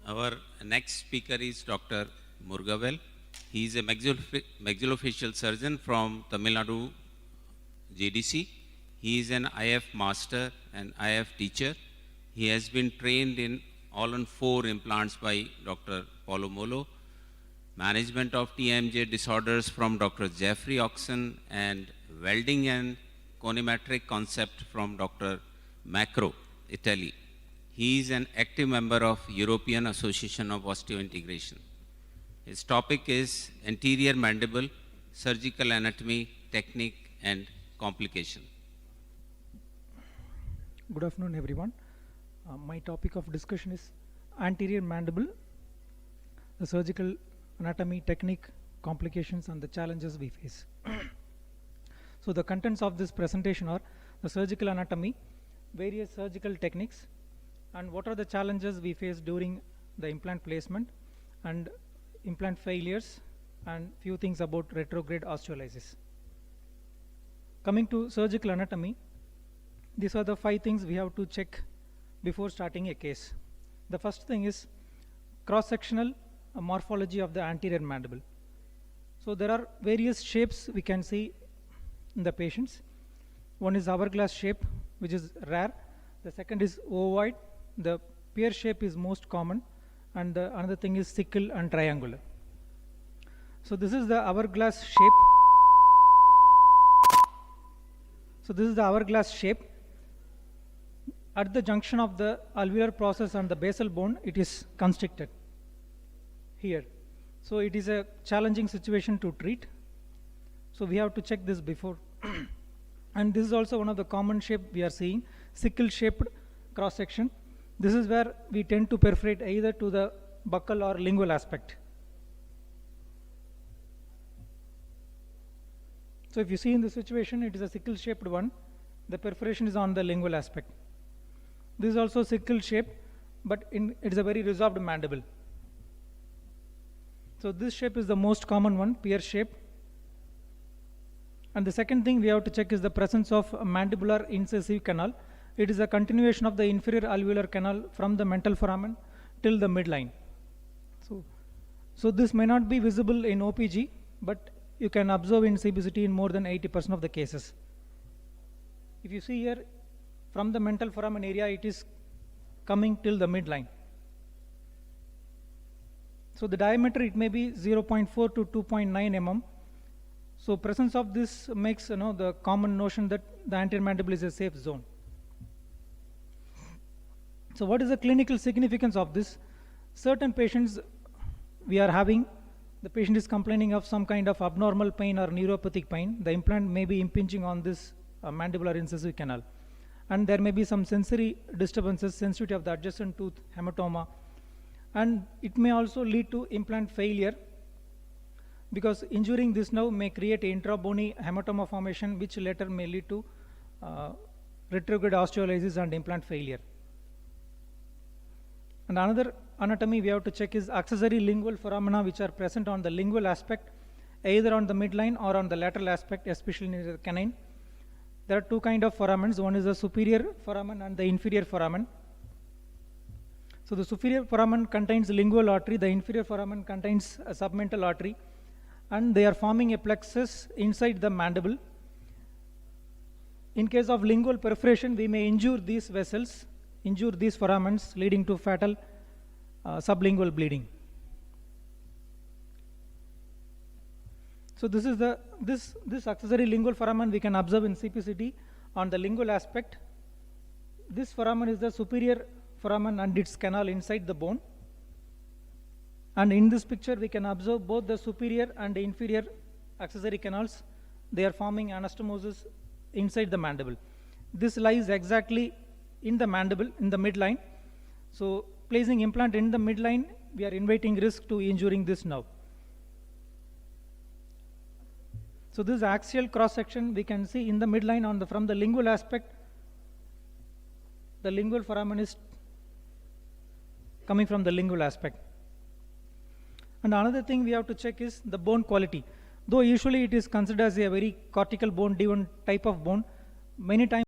Our next speaker is Dr. Murugavel. He is a maxillofacial surgeon from Tamil Nadu GDC. He is an IF master and IF teacher. He has been trained in all-on-4 implants by Dr. Paulo Molo, management of TMJ disorders from Dr. Jeffrey Oxen, and welding and conimetric concept from Dr. Macro, Italy. He is an active member of European Association of Osteointegration. His topic is anterior mandible, surgical anatomy, technique, and complication. Good afternoon, everyone. My topic of discussion is anterior mandible, the surgical anatomy, technique, complications, and the challenges we face. So the contents of this presentation are the surgical anatomy, various surgical techniques, and what are the challenges we face during the implant placement and implant failures, and few things about retrograde osteolysis. Coming to surgical anatomy, these are the 5 things we have to check before starting a case. The first thing is cross-sectional morphology of the anterior mandible. So there are various shapes we can see in the patients. One is hourglass shape, which is rare. The second is ovoid. The pear shape is most common, and another thing is sickle and triangular. So this is the hourglass shape. So this is the hourglass shape. At the junction of the alveolar process and the basal bone, it is constricted here. So it is a challenging situation to treat. So we have to check this before. And this is also one of the common shape we are seeing, sickle shaped cross section. This is where we tend to perforate either to the buccal or lingual aspect. So if you see in this situation, it is a sickle shaped one. The perforation is on the lingual aspect. This is also sickle shape, but it is a very resolved mandible. So this shape is the most common one, pear shape. And the second thing we have to check is the presence of a mandibular incisive canal. It is a continuation of the inferior alveolar canal from the mental foramen till the midline. So this may not be visible in OPG, but you can observe in CBCT in more than 80% of the cases. If you see here, from the mental foramen area, it is coming till the midline. So the diameter, it may be 0.4 to 2.9 mm. So presence of this makes the common notion that the anterior mandible is a safe zone. So what is the clinical significance of this? Certain patients we are having, the patient is complaining of some kind of abnormal pain or neuropathic pain. The implant may be impinging on this mandibular incisive canal. And there may be some sensory disturbances, sensitivity of the adjacent tooth, hematoma. And it may also lead to implant failure, because injuring this nerve may create intra-bony hematoma formation, which later may lead to retrograde osteolysis and implant failure. And another anatomy we have to check is accessory lingual foramina, which are present on the lingual aspect, either on the midline or on the lateral aspect, especially in the canine. There are 2 kinds of foramens. One is the superior foramen and the inferior foramen. So the superior foramen contains lingual artery, the inferior foramen contains a submental artery, and they are forming a plexus inside the mandible. In case of lingual perforation, we may injure these vessels, injure these foramens, leading to fatal sublingual bleeding. So this is this accessory lingual foramen we can observe in CPCT on the lingual aspect. This foramen is the superior foramen and its canal inside the bone. And in this picture, we can observe both the superior and the inferior accessory canals. They are forming anastomosis inside the mandible. This lies exactly in the mandible, in the midline. So placing implant in the midline, we are inviting risk to injuring this nerve. So this axial cross section we can see in the midline from the lingual aspect. The lingual foramen is coming from the lingual aspect. And another thing we have to check is the bone quality. Though usually it is considered as a very cortical bone, D1 type of bone, many times